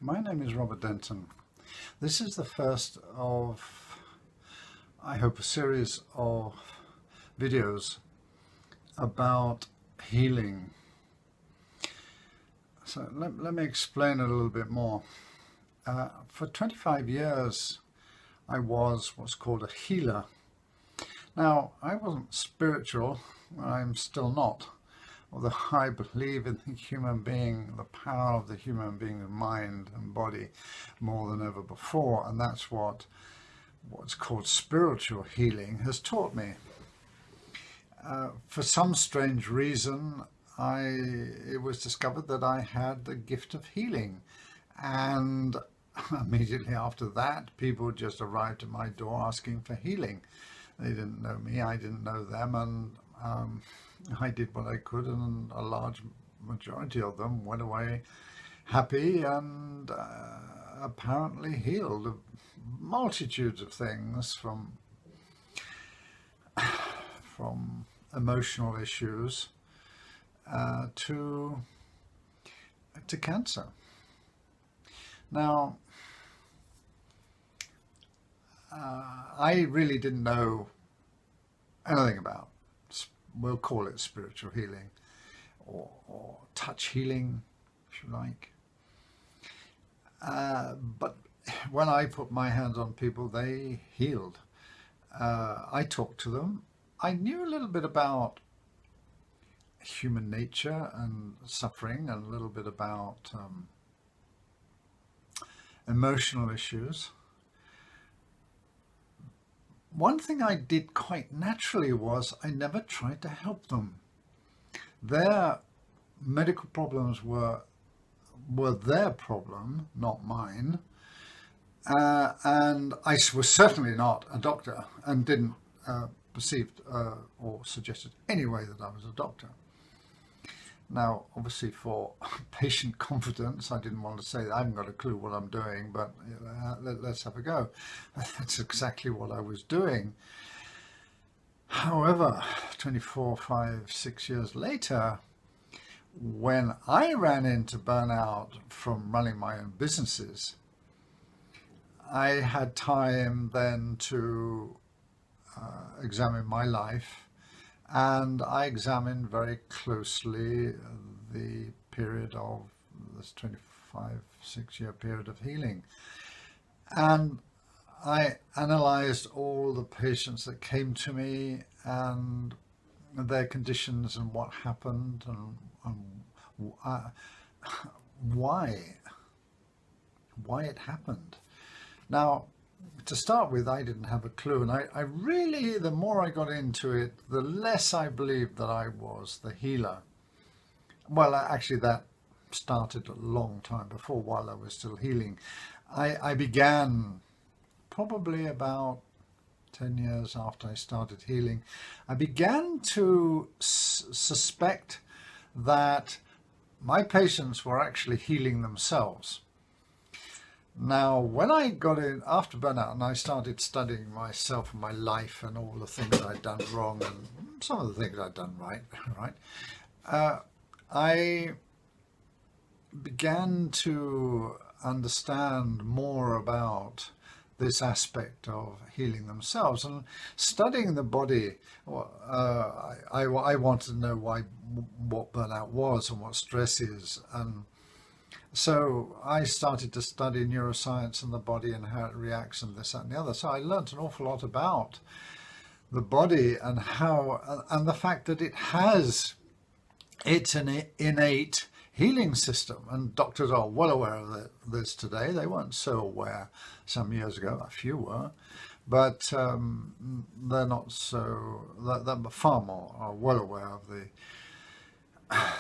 my name is Robert Denton. This is the first of, I hope, a series of videos about healing. So let me explain a little bit more. For 25 years, I was what's called a healer. Now, I wasn't spiritual, I'm still not. Although I believe in the human being, the power of the human being's mind and body more than ever before, and that's what's called spiritual healing has taught me. For some strange reason, it was discovered that I had the gift of healing, and immediately after that, people just arrived at my door asking for healing. They didn't know me, I didn't know them, and I did what I could, and a large majority of them went away happy and apparently healed of multitudes of things, from emotional issues to cancer. Now, I really didn't know anything about, we'll call it spiritual healing or touch healing, if you like. But when I put my hands on people, they healed. I talked to them. I knew a little bit about human nature and suffering, and a little bit about emotional issues. One thing I did quite naturally was I never tried to help them. Their medical problems were their problem, not mine. And I was certainly not a doctor, and didn't perceive or suggested any way that I was a doctor. Now, obviously, for patient confidence, I didn't want to say that I haven't got a clue what I'm doing, but let's have a go. That's exactly what I was doing. However, 24, 5, 6 years later, when I ran into burnout from running my own businesses, I had time then to examine my life. And I examined very closely the period of this 6-year period of healing. And I analyzed all the patients that came to me and their conditions and what happened and why it happened. Now, to start with, I didn't have a clue, and I really, the more I got into it, the less I believed that I was the healer. Well, actually, that started a long time before, while I was still healing. I began probably about 10 years after I started healing. I began to suspect that my patients were actually healing themselves. Now, when I got in after burnout and I started studying myself and my life and all the things I'd done wrong and some of the things I'd done right, I began to understand more about this aspect of healing themselves and studying the body. I wanted to know what burnout was and what stress is, and so I started to study neuroscience and the body and how it reacts and this, that, and the other. So I learned an awful lot about the body and how, and the fact that it's an innate healing system. And doctors are well aware of this today. They weren't so aware some years ago. A few were, but they're not so. They're far more are well aware of the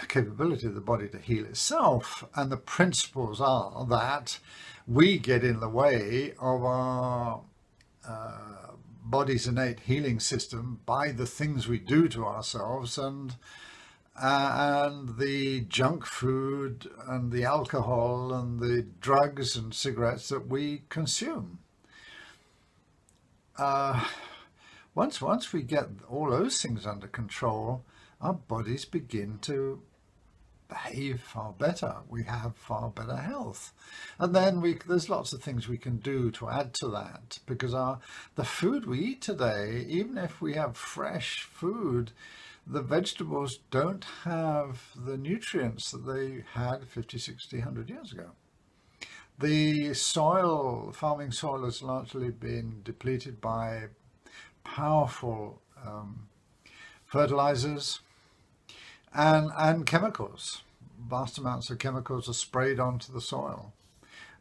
capability of the body to heal itself, and the principles are that we get in the way of our body's innate healing system by the things we do to ourselves, and the junk food and the alcohol and the drugs and cigarettes that we consume. Once we get all those things under control, our bodies begin to behave far better. We have far better health. And then there's lots of things we can do to add to that, because the food we eat today, even if we have fresh food, the vegetables don't have the nutrients that they had 50, 60, 100 years ago. The soil, farming soil, has largely been depleted by powerful fertilizers and chemicals. Vast amounts of chemicals are sprayed onto the soil.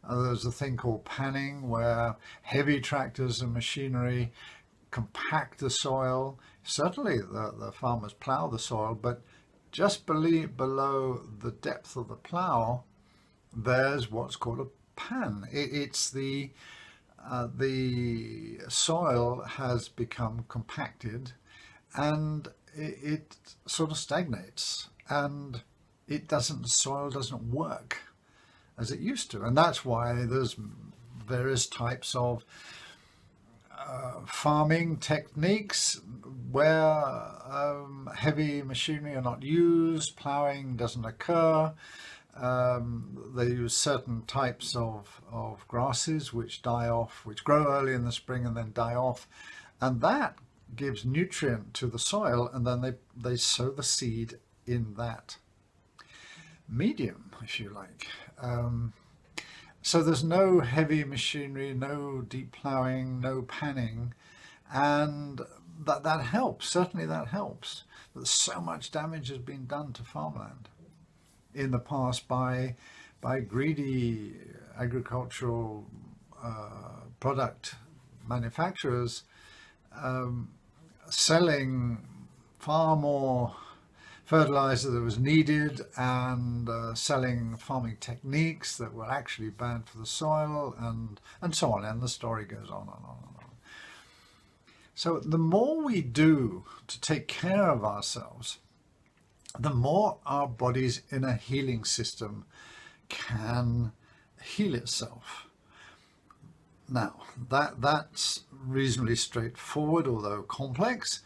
There's a thing called panning, where heavy tractors and machinery compact the soil. Certainly the farmers plow the soil, but just below the depth of the plow, there's what's called a pan. It's the soil has become compacted, and it sort of stagnates, and the soil doesn't work as it used to. And that's why there's various types of farming techniques where heavy machinery are not used, ploughing doesn't occur. They use certain types of grasses which die off, which grow early in the spring and then die off, and that gives nutrient to the soil, and then they sow the seed in that medium, if you like. So there's no heavy machinery, no deep ploughing, no panning, and that helps. Certainly that helps. But so much damage has been done to farmland in the past by greedy agricultural product manufacturers selling far more fertilizer that was needed, and selling farming techniques that were actually bad for the soil, and so on, and the story goes on and on and on. So the more we do to take care of ourselves, the more our body's inner healing system can heal itself. Now, that's reasonably straightforward, although complex.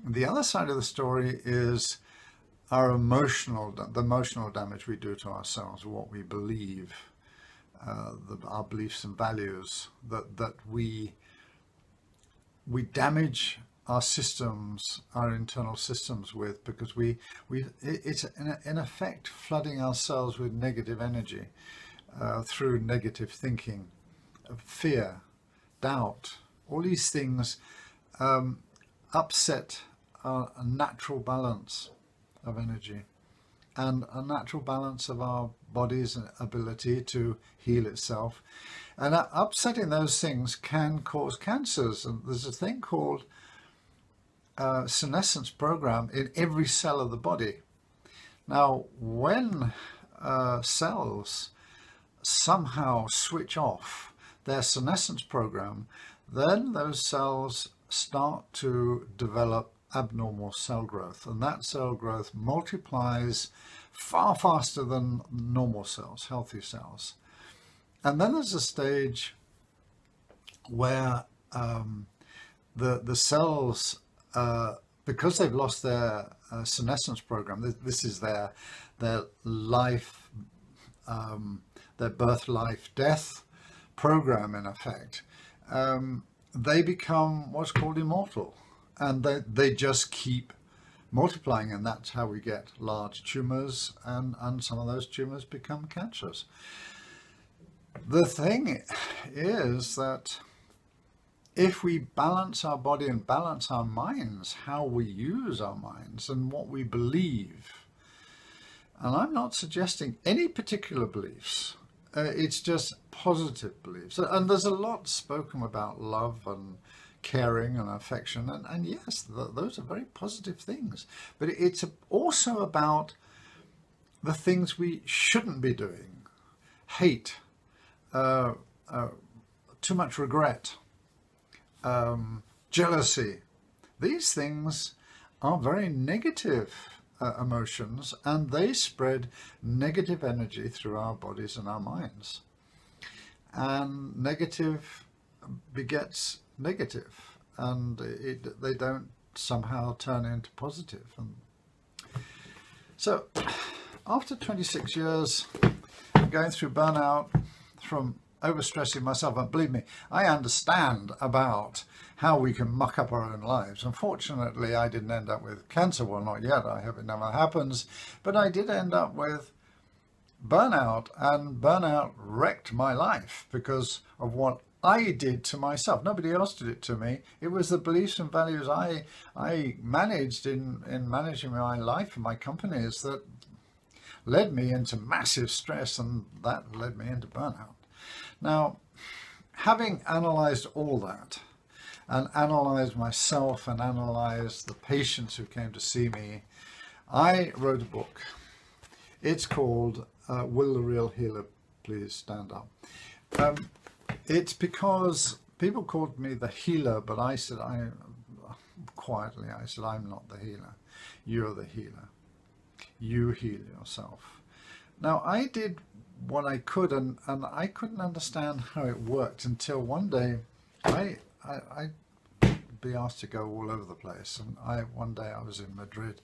The other side of the story is the emotional damage we do to ourselves, what we believe, our beliefs and values, that we damage our systems, our internal systems with, because it's in effect flooding ourselves with negative energy through negative thinking, fear, doubt. All these things upset a natural balance of energy and a natural balance of our body's ability to heal itself. And upsetting those things can cause cancers. And there's a thing called senescence program in every cell of the body. Now, when cells somehow switch off their senescence program, then those cells start to develop abnormal cell growth, and that cell growth multiplies far faster than normal cells, healthy cells. And then there's a stage where the cells, because they've lost their senescence program, this is their life, their birth, life, death program in effect, they become what's called immortal. And they just keep multiplying, and that's how we get large tumors, and some of those tumors become cancerous. The thing is that if we balance our body and balance our minds, how we use our minds and what we believe, and I'm not suggesting any particular beliefs, it's just positive beliefs. And there's a lot spoken about love and caring and affection, and yes, those are very positive things, but it's also about the things we shouldn't be doing. Hate, too much regret, jealousy. These things are very negative emotions, and they spread negative energy through our bodies and our minds, and negative begets negative, and they don't somehow turn into positive. And So after 26 years going through burnout from overstressing myself, and believe me, I understand about how we can muck up our own lives. Unfortunately, I didn't end up with cancer. Well, not yet. I hope it never happens. But I did end up with burnout, and burnout wrecked my life because of what I did to myself. Nobody else did it to me. It was the beliefs and values I managed in managing my life and my companies that led me into massive stress, and that led me into burnout. Now, having analyzed all that, and analyzed myself and analyzed the patients who came to see me, I wrote a book. It's called Will the Real Healer Please Stand Up? It's because people called me the healer, but I said, quietly, I said, I'm not the healer. You're the healer. You heal yourself. Now, I did what I could, and I couldn't understand how it worked until one day I'd be asked to go all over the place. And one day I was in Madrid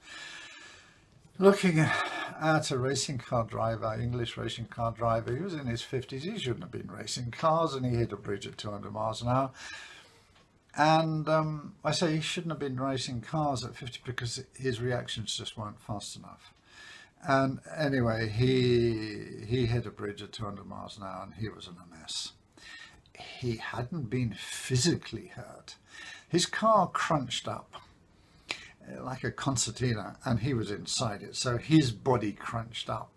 looking at a racing car driver, English racing car driver. He was in his 50s. He shouldn't have been racing cars, and he hit a bridge at 200 miles an hour. And I say he shouldn't have been racing cars at 50 because his reactions just weren't fast enough. And anyway, he hit a bridge at 200 miles an hour, and he was in a mess. He hadn't been physically hurt. His car crunched up like a concertina, and he was inside it, so his body crunched up.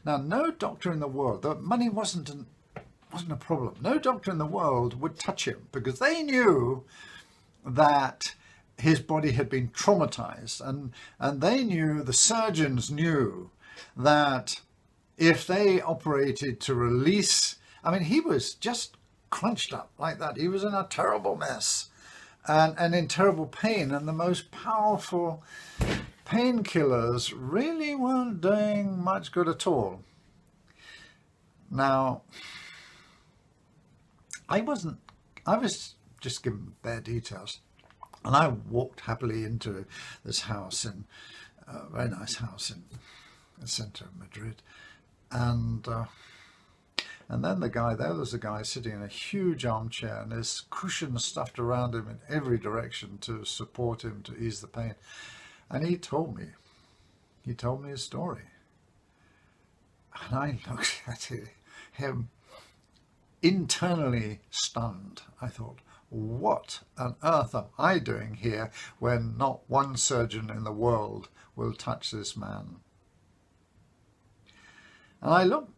Now, no doctor in the world, the money wasn't a problem. No doctor in the world would touch him because they knew that his body had been traumatized, and they knew, the surgeons knew, that if they operated to release, I mean, he was just crunched up like that. He was in a terrible mess and in terrible pain, and the most powerful painkillers really weren't doing much good at all. Now, I was just given bare details, and I walked happily into this house, a very nice house in the center of Madrid, and then there was a guy sitting in a huge armchair, and there's cushions stuffed around him in every direction to support him, to ease the pain. And he told me his story, and I looked at him internally stunned. I thought, what on earth am I doing here when not one surgeon in the world will touch this man? And I looked,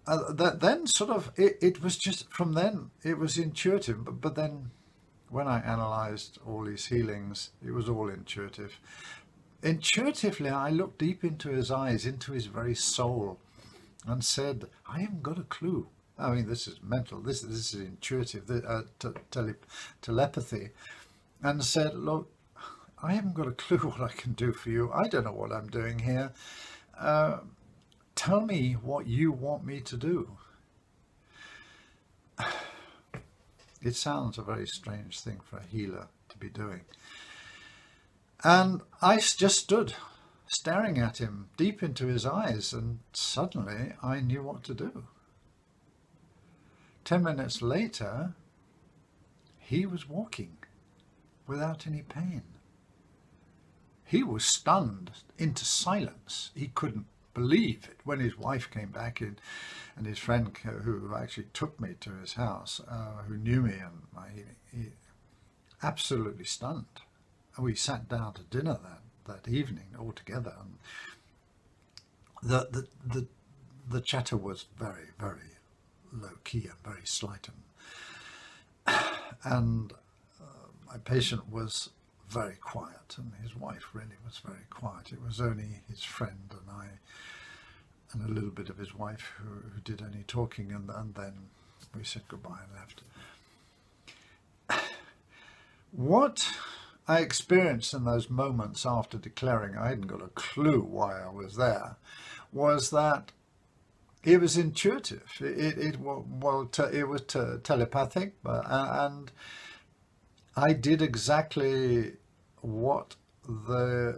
then sort of, it was just, from then, it was intuitive. But then when I analysed all these healings, it was all intuitive. Intuitively, I looked deep into his eyes, into his very soul, and said, I haven't got a clue. I mean, this is mental, this is intuitive, telepathy. And said, look, I haven't got a clue what I can do for you. I don't know what I'm doing here. Tell me what you want me to do. It sounds a very strange thing for a healer to be doing. And I just stood staring at him deep into his eyes, and suddenly I knew what to do. 10 minutes later, he was walking without any pain. He was stunned into silence. He couldn't believe it. When his wife came back in, and his friend who actually took me to his house, who knew me and my healing, he absolutely stunned. And we sat down to dinner that evening all together, and the chatter was very, very low key and very slight, and my patient was very quiet, and his wife really was very quiet. It was only his friend and I, and a little bit of his wife who did any talking, and then we said goodbye and left. What I experienced in those moments after declaring I hadn't got a clue why I was there was that it was intuitive. It was telepathic, and I did exactly what the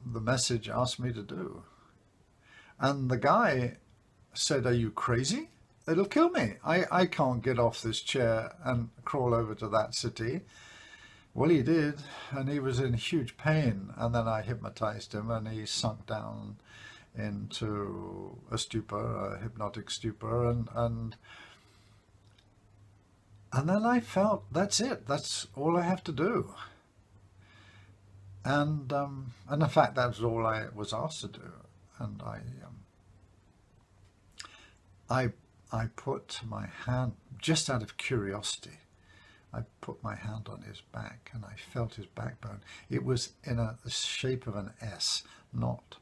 message asked me to do. And the guy said, "Are you crazy? It'll kill me. I can't get off this chair and crawl over to that city." Well, he did, and he was in huge pain. And then I hypnotized him, and he sunk down into a stupor, a hypnotic stupor, and then I felt, that's it. That's all I have to do. And in fact, that was all I was asked to do. And I put my hand, just out of curiosity, I put my hand on his back, and I felt his backbone. It was in the shape of an S, not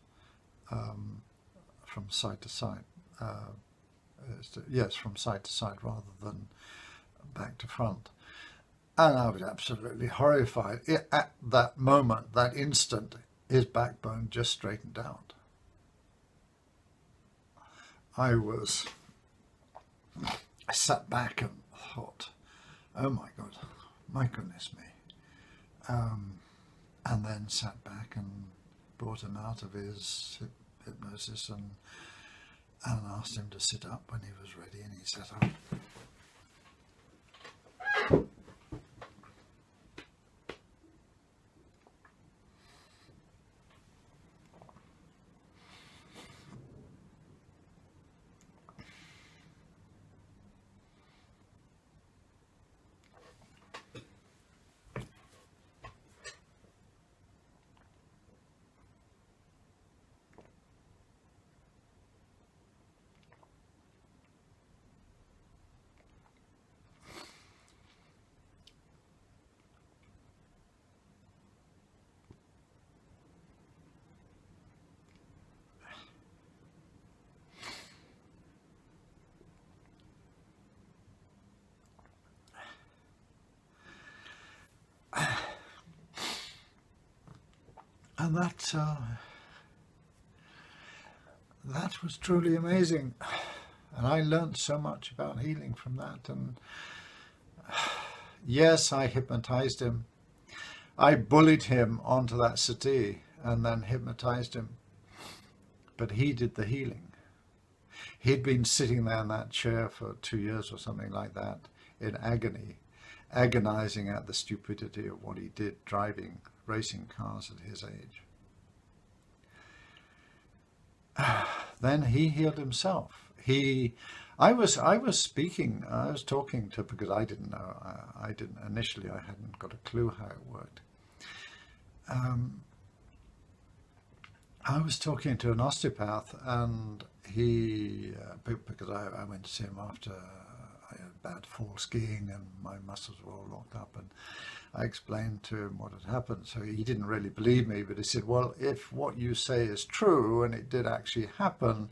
from side to side. Yes, from side to side rather than back to front. And I was absolutely horrified. At that moment, that instant, his backbone just straightened out. I sat back and thought, oh my God, my goodness me. And then sat back and brought him out of his hypnosis and asked him to sit up when he was ready, and he sat up. And that was truly amazing. And I learned so much about healing from that. And yes, I hypnotized him. I bullied him onto that settee and then hypnotized him. But he did the healing. He'd been sitting there in that chair for 2 years or something like that, in agony, agonizing at the stupidity of what he did, racing cars at his age. Then he healed himself. I was talking to, because I didn't know, initially I hadn't got a clue how it worked. I was talking to an osteopath, and he, because I went to see him after I had bad fall skiing and my muscles were all locked up, and I explained to him what had happened. So he didn't really believe me, but he said, well, if what you say is true and it did actually happen,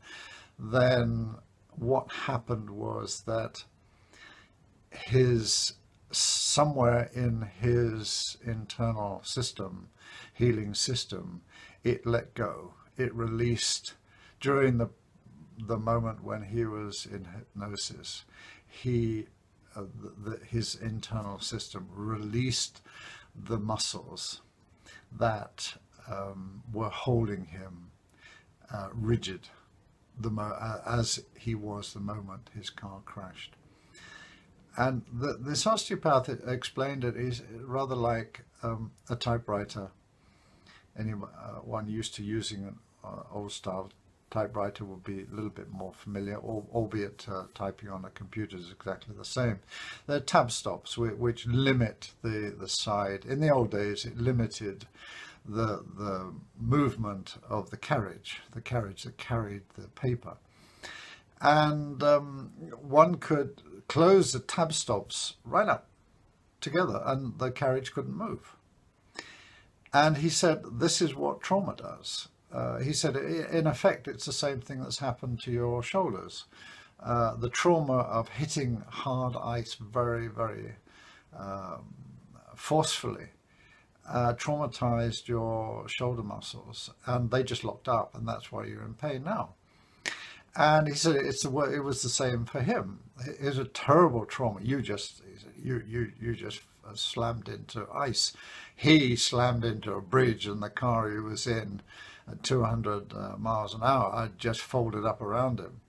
then what happened was that somewhere in his internal system, healing system, it let go. It released during the moment when he was in hypnosis. His internal system released the muscles that were holding him rigid as he was the moment his car crashed. And this osteopath explained it is rather like a typewriter. Anyone used to using an old style typewriter will be a little bit more familiar, albeit typing on a computer is exactly the same. There are tab stops which limit the side. In the old days, it limited the movement of the carriage that carried the paper. And one could close the tab stops right up together and the carriage couldn't move. And he said, this is what trauma does. He said, in effect, it's the same thing that's happened to your shoulders. The trauma of hitting hard ice very, very forcefully traumatized your shoulder muscles, and they just locked up, and that's why you're in pain now. And he said it was the same for him. It was a terrible trauma. You just slammed into ice. He slammed into a bridge, and the car he was in at 200 miles an hour, I just folded up around him.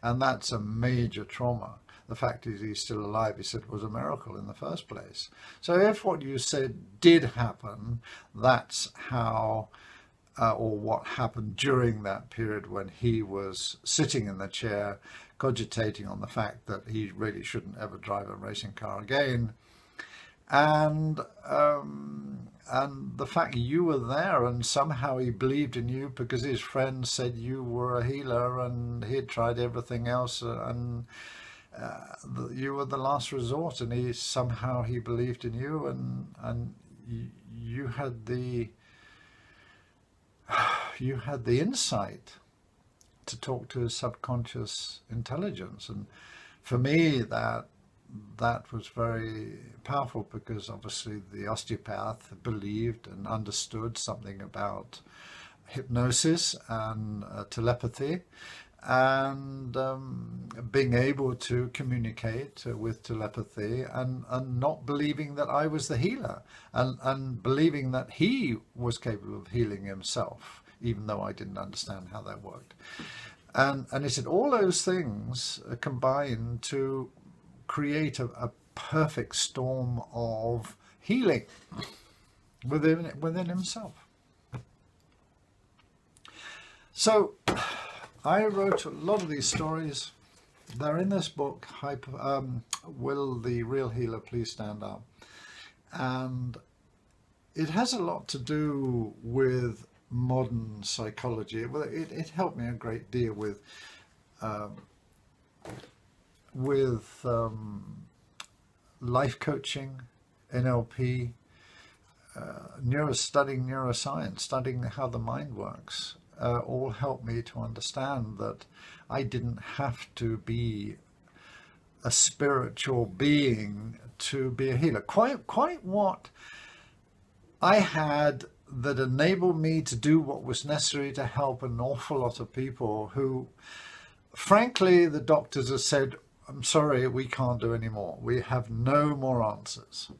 And that's a major trauma. The fact is he's still alive, he said, was a miracle in the first place. So if what you said did happen, that's how, or what happened during that period when he was sitting in the chair, cogitating on the fact that he really shouldn't ever drive a racing car again. And the fact you were there, and somehow he believed in you because his friends said you were a healer and he had tried everything else, and you were the last resort, and he believed in you, and you had the insight to talk to his subconscious intelligence. And for me, that was very powerful, because obviously the osteopath believed and understood something about hypnosis and telepathy, and being able to communicate with telepathy, and not believing that I was the healer, and believing that he was capable of healing himself, even though I didn't understand how that worked. And he said all those things combined to create a perfect storm of healing within himself. So I wrote a lot of these stories. They're in this book, Will the Real Healer Please Stand Up? And it has a lot to do with modern psychology. It helped me a great deal with life coaching, NLP, studying neuroscience, studying how the mind works, all helped me to understand that I didn't have to be a spiritual being to be a healer. Quite what I had that enabled me to do what was necessary to help an awful lot of people who, frankly, the doctors have said, I'm sorry, we can't do any more. We have no more answers.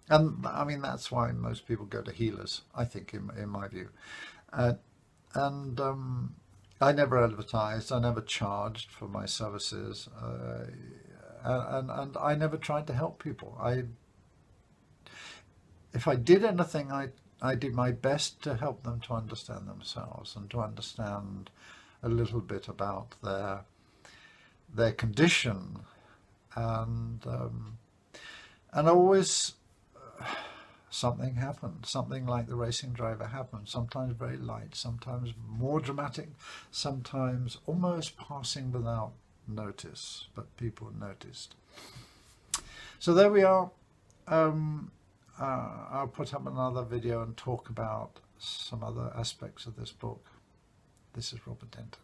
And I mean, that's why most people go to healers, I think, in my view. And I never advertised, I never charged for my services, and I never tried to help people. If I did anything, I did my best to help them to understand themselves and to understand a little bit about their condition, and always something happened. Something like the racing driver happened. Sometimes very light, sometimes more dramatic, sometimes almost passing without notice, but people noticed. So there we are. I'll put up another video and talk about some other aspects of this book. This is Robert Denton.